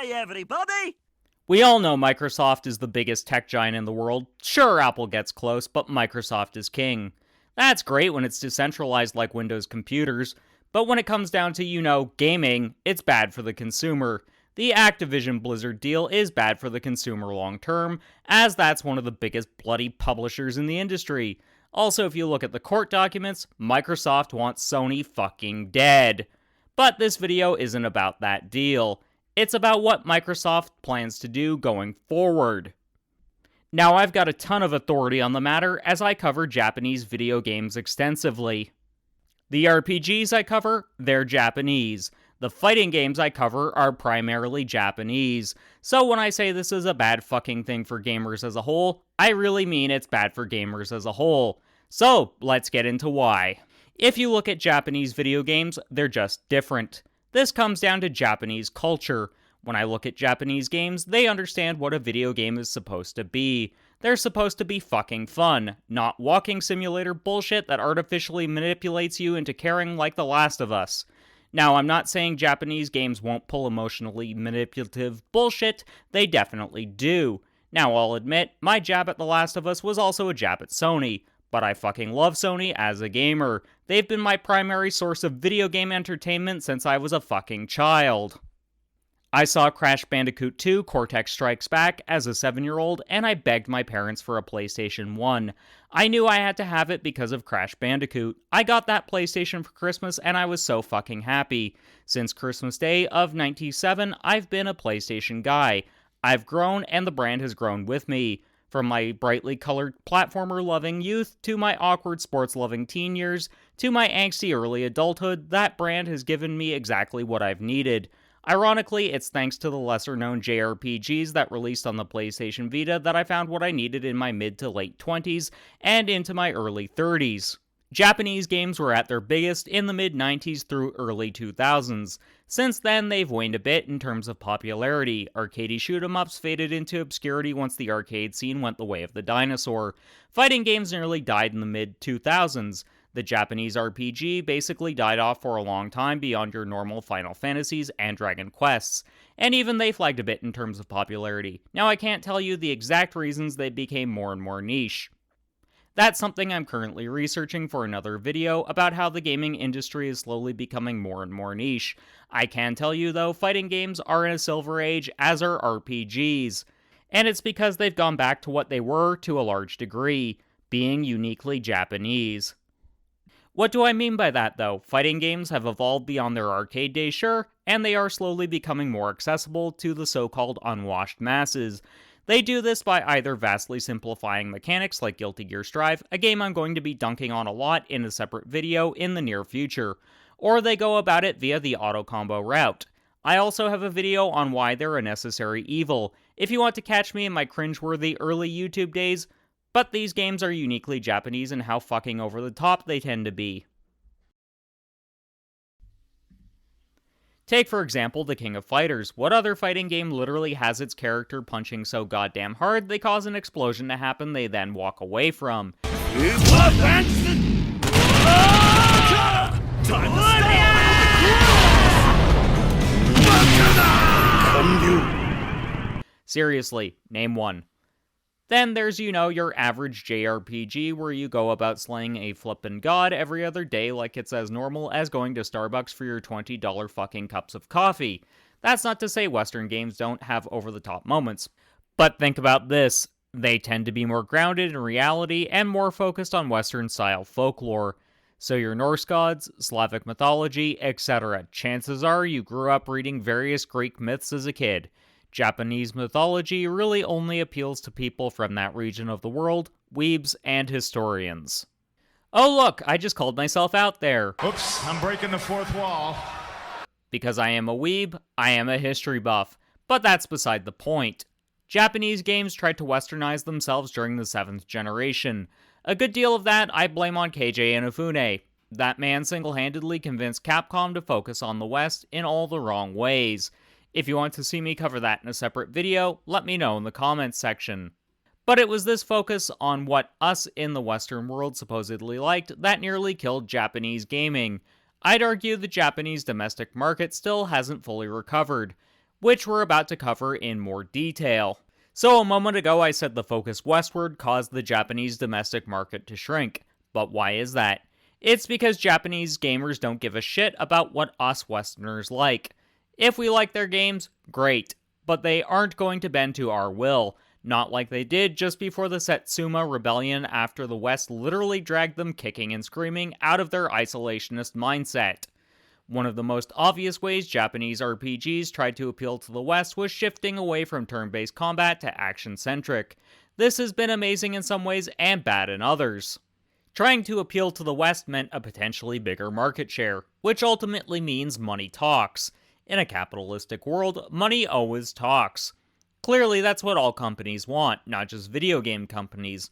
Hi everybody! We all know Microsoft is the biggest tech giant in the world. Sure, Apple gets close, but Microsoft is king. That's great when it's decentralized like Windows computers, but when it comes down to, gaming, it's bad for the consumer. The Activision Blizzard deal is bad for the consumer long term, as that's one of the biggest bloody publishers in the industry. Also, if you look at the court documents, Microsoft wants Sony fucking dead. But this video isn't about that deal. It's about what Microsoft plans to do going forward. Now, I've got a ton of authority on the matter as I cover Japanese video games extensively. The RPGs I cover, they're Japanese. The fighting games I cover are primarily Japanese. So when I say this is a bad fucking thing for gamers as a whole, I really mean it's bad for gamers as a whole. So, let's get into why. If you look at Japanese video games, they're just different. This comes down to Japanese culture. When I look at Japanese games, they understand what a video game is supposed to be. They're supposed to be fucking fun, not walking simulator bullshit that artificially manipulates you into caring like The Last of Us. Now, I'm not saying Japanese games won't pull emotionally manipulative bullshit, they definitely do. Now, I'll admit, my jab at The Last of Us was also a jab at Sony. But I fucking love Sony as a gamer. They've been my primary source of video game entertainment since I was a fucking child. I saw Crash Bandicoot 2 Cortex Strikes Back as a 7-year-old, and I begged my parents for a PlayStation 1. I knew I had to have it because of Crash Bandicoot. I got that PlayStation for Christmas, and I was so fucking happy. Since Christmas Day of '97, I've been a PlayStation guy. I've grown, and the brand has grown with me. From my brightly colored platformer-loving youth, to my awkward sports-loving teen years, to my angsty early adulthood, that brand has given me exactly what I've needed. Ironically, it's thanks to the lesser-known JRPGs that released on the PlayStation Vita that I found what I needed in my mid to late 20s and into my early 30s. Japanese games were at their biggest in the mid-90s through early 2000s. Since then, they've waned a bit in terms of popularity. Arcadey shoot-'em-ups faded into obscurity once the arcade scene went the way of the dinosaur. Fighting games nearly died in the mid-2000s. The Japanese RPG basically died off for a long time beyond your normal Final Fantasies and Dragon Quests. And even they flagged a bit in terms of popularity. Now, I can't tell you the exact reasons they became more and more niche. That's something I'm currently researching for another video about how the gaming industry is slowly becoming more and more niche. I can tell you though, fighting games are in a silver age, as are RPGs. And it's because they've gone back to what they were to a large degree, being uniquely Japanese. What do I mean by that though? Fighting games have evolved beyond their arcade days, sure, and they are slowly becoming more accessible to the so-called unwashed masses. They do this by either vastly simplifying mechanics like Guilty Gear Strive, a game I'm going to be dunking on a lot in a separate video in the near future, or they go about it via the auto combo route. I also have a video on why they're a necessary evil, if you want to catch me in my cringeworthy early YouTube days, but these games are uniquely Japanese in how fucking over the top they tend to be. Take, for example, The King of Fighters. What other fighting game literally has its character punching so goddamn hard they cause an explosion to happen they then walk away from? Seriously, name one. Then there's, your average JRPG where you go about slaying a flippin' god every other day like it's as normal as going to Starbucks for your $20 fucking cups of coffee. That's not to say Western games don't have over-the-top moments. But think about this. They tend to be more grounded in reality and more focused on Western-style folklore. So your Norse gods, Slavic mythology, etc. Chances are you grew up reading various Greek myths as a kid. Japanese mythology really only appeals to people from that region of the world, weebs, and historians. Oh look, I just called myself out there. Oops, I'm breaking the fourth wall. Because I am a weeb, I am a history buff. But that's beside the point. Japanese games tried to westernize themselves during the 7th generation. A good deal of that I blame on KJ Inafune. That man single-handedly convinced Capcom to focus on the West in all the wrong ways. If you want to see me cover that in a separate video, let me know in the comments section. But it was this focus on what us in the Western world supposedly liked that nearly killed Japanese gaming. I'd argue the Japanese domestic market still hasn't fully recovered. which we're about to cover in more detail. So a moment ago I said the focus westward caused the Japanese domestic market to shrink. But why is that? It's because Japanese gamers don't give a shit about what us Westerners like. If we like their games, great, but they aren't going to bend to our will, not like they did just before the Satsuma Rebellion after the West literally dragged them kicking and screaming out of their isolationist mindset. One of the most obvious ways Japanese RPGs tried to appeal to the West was shifting away from turn-based combat to action-centric. This has been amazing in some ways and bad in others. Trying to appeal to the West meant a potentially bigger market share, which ultimately means money talks. In a capitalistic world, money always talks. Clearly, that's what all companies want, not just video game companies.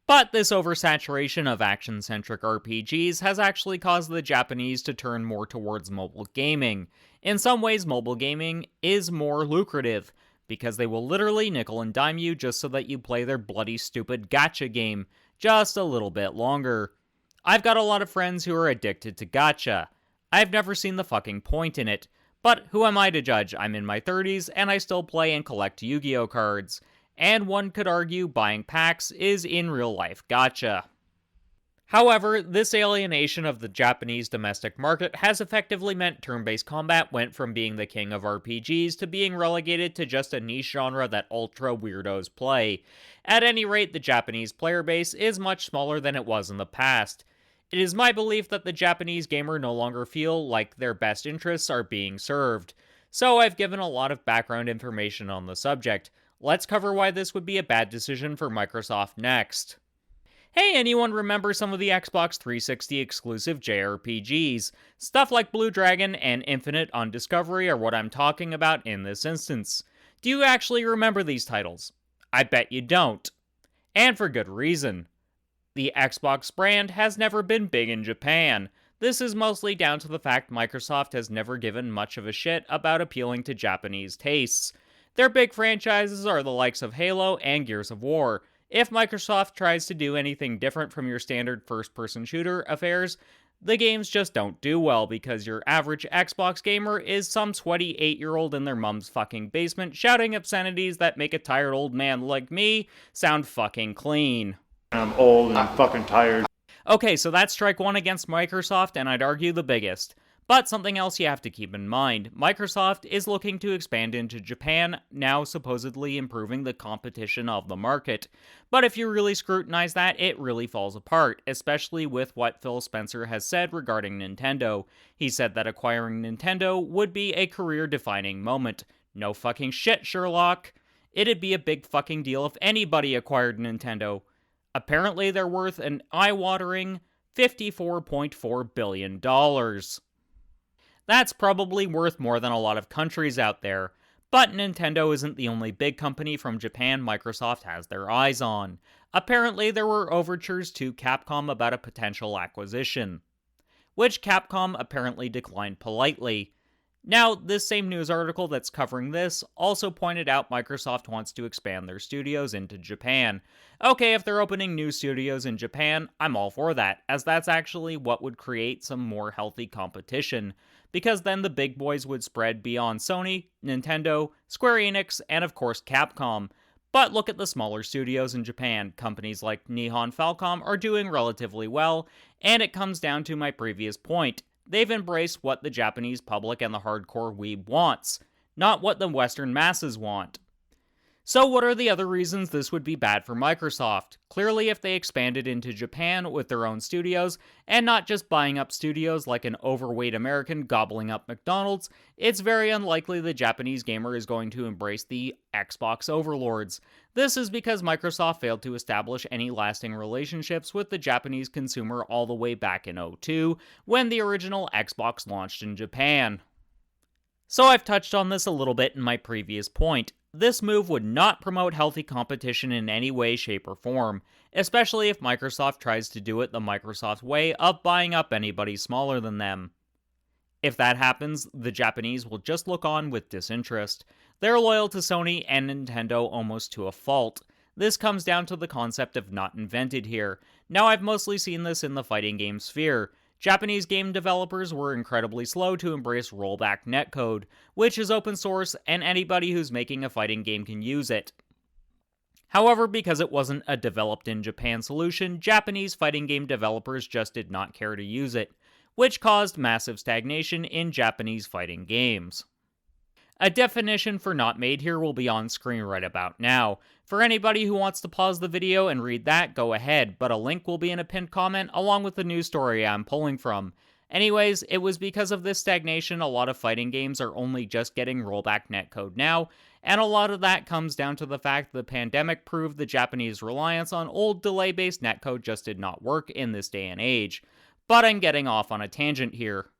But this oversaturation of action-centric RPGs has actually caused the Japanese to turn more towards mobile gaming. In some ways, mobile gaming is more lucrative, because they will literally nickel and dime you just so that you play their bloody stupid gacha game just a little bit longer. I've got a lot of friends who are addicted to gacha. I've never seen the fucking point in it. But who am I to judge? I'm in my 30s and I still play and collect Yu-Gi-Oh cards. And one could argue buying packs is in real life gacha. However, this alienation of the Japanese domestic market has effectively meant turn-based combat went from being the king of RPGs to being relegated to just a niche genre that ultra weirdos play. At any rate, the Japanese player base is much smaller than it was in the past. It is my belief that the Japanese gamer no longer feel like their best interests are being served. So I've given a lot of background information on the subject. Let's cover why this would be a bad decision for Microsoft next. Hey, anyone remember some of the Xbox 360 exclusive JRPGs? Stuff like Blue Dragon and Infinite on Discovery are what I'm talking about in this instance. Do you actually remember these titles? I bet you don't. And for good reason. The Xbox brand has never been big in Japan. This is mostly down to the fact Microsoft has never given much of a shit about appealing to Japanese tastes. Their big franchises are the likes of Halo and Gears of War. If Microsoft tries to do anything different from your standard first-person shooter affairs, the games just don't do well because your average Xbox gamer is some sweaty 8-year-old in their mom's fucking basement shouting obscenities that make a tired old man like me sound fucking clean. I'm old and I'm fucking tired. Okay, so that's strike one against Microsoft, and I'd argue the biggest. But something else you have to keep in mind, Microsoft is looking to expand into Japan, now supposedly improving the competition of the market. But if you really scrutinize that, it really falls apart, especially with what Phil Spencer has said regarding Nintendo. He said that acquiring Nintendo would be a career-defining moment. No fucking shit, Sherlock. It'd be a big fucking deal if anybody acquired Nintendo. Apparently they're worth an eye-watering $54.4 billion. That's probably worth more than a lot of countries out there, but Nintendo isn't the only big company from Japan Microsoft has their eyes on. Apparently there were overtures to Capcom about a potential acquisition, which Capcom apparently declined politely. Now, this same news article that's covering this also pointed out Microsoft wants to expand their studios into Japan. Okay, if they're opening new studios in Japan, I'm all for that, as that's actually what would create some more healthy competition, because then the big boys would spread beyond Sony, Nintendo, Square Enix, and of course Capcom. But look at the smaller studios in Japan. Companies like Nihon Falcom are doing relatively well, and it comes down to my previous point. They've embraced what the Japanese public and the hardcore weeb wants, not what the Western masses want. So what are the other reasons this would be bad for Microsoft? Clearly, if they expanded into Japan with their own studios, and not just buying up studios like an overweight American gobbling up McDonald's, it's very unlikely the Japanese gamer is going to embrace the Xbox overlords. This is because Microsoft failed to establish any lasting relationships with the Japanese consumer all the way back in '02, when the original Xbox launched in Japan. So I've touched on this a little bit in my previous point. This move would not promote healthy competition in any way, shape, or form, especially if Microsoft tries to do it the Microsoft way of buying up anybody smaller than them. If that happens, the Japanese will just look on with disinterest. They're loyal to Sony and Nintendo almost to a fault. This comes down to the concept of not invented here. Now, I've mostly seen this in the fighting game sphere. Japanese game developers were incredibly slow to embrace rollback netcode, which is open source and anybody who's making a fighting game can use it. However, because it wasn't a developed in Japan solution, Japanese fighting game developers just did not care to use it, which caused massive stagnation in Japanese fighting games. A definition for not made here will be on screen right about now. For anybody who wants to pause the video and read that, go ahead, but a link will be in a pinned comment along with the news story I'm pulling from. Anyways, it was because of this stagnation a lot of fighting games are only just getting rollback netcode now, and a lot of that comes down to the fact the pandemic proved the Japanese reliance on old delay-based netcode just did not work in this day and age. But I'm getting off on a tangent here.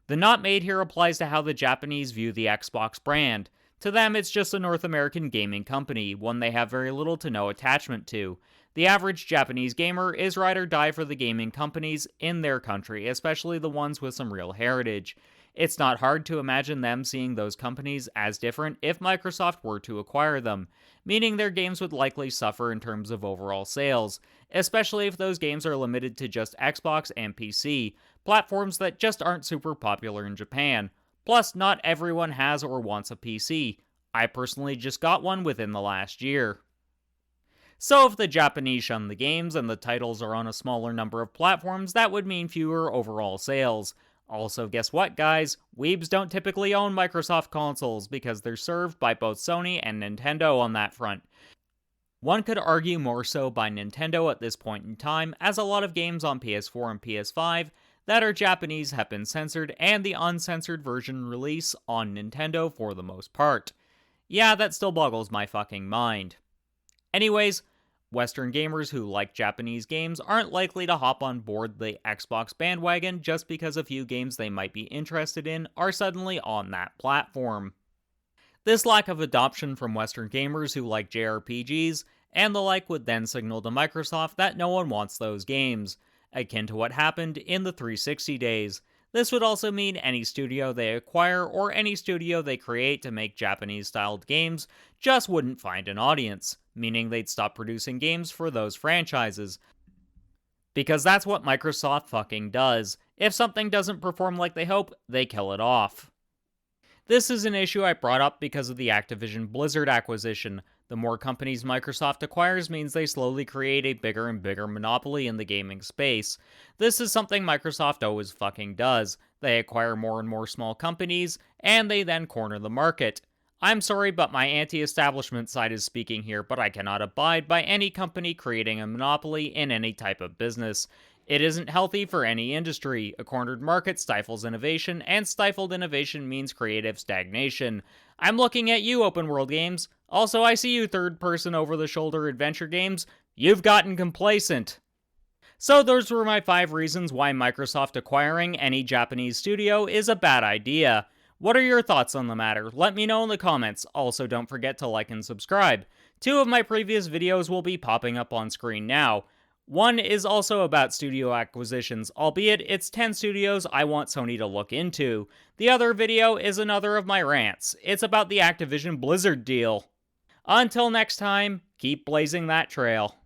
The not made here applies to how the Japanese view the Xbox brand. To them, it's just a North American gaming company, one they have very little to no attachment to. The average Japanese gamer is ride or die for the gaming companies in their country, especially the ones with some real heritage. It's not hard to imagine them seeing those companies as different if Microsoft were to acquire them, meaning their games would likely suffer in terms of overall sales, especially if those games are limited to just Xbox and PC, platforms that just aren't super popular in Japan. Plus, not everyone has or wants a PC. I personally just got one within the last year. So if the Japanese shun the games and the titles are on a smaller number of platforms, that would mean fewer overall sales. Also, guess what, guys? Weebs don't typically own Microsoft consoles because they're served by both Sony and Nintendo on that front. One could argue more so by Nintendo at this point in time, as a lot of games on PS4 and PS5 that are Japanese have been censored, and the uncensored version release on Nintendo for the most part. Yeah, that still boggles my fucking mind. Anyways, Western gamers who like Japanese games aren't likely to hop on board the Xbox bandwagon just because a few games they might be interested in are suddenly on that platform. This lack of adoption from Western gamers who like JRPGs and the like would then signal to Microsoft that no one wants those games, akin to what happened in the 360 days. This would also mean any studio they acquire or any studio they create to make Japanese-styled games just wouldn't find an audience, meaning they'd stop producing games for those franchises. Because that's what Microsoft fucking does. If something doesn't perform like they hope, they kill it off. This is an issue I brought up because of the Activision Blizzard acquisition. The more companies Microsoft acquires means they slowly create a bigger and bigger monopoly in the gaming space. This is something Microsoft always fucking does. They acquire more and more small companies, and they then corner the market. I'm sorry, but my anti-establishment side is speaking here, but I cannot abide by any company creating a monopoly in any type of business. It isn't healthy for any industry. A cornered market stifles innovation, and stifled innovation means creative stagnation. I'm looking at you, open world games. Also, I see you third-person over-the-shoulder adventure games. You've gotten complacent. So those were my 5 reasons why Microsoft acquiring any Japanese studio is a bad idea. What are your thoughts on the matter? Let me know in the comments. Also, don't forget to like and subscribe. 2 of my previous videos will be popping up on screen now. One is also about studio acquisitions, albeit it's 10 studios I want Sony to look into. The other video is another of my rants. It's about the Activision Blizzard deal. Until next time, keep blazing that trail.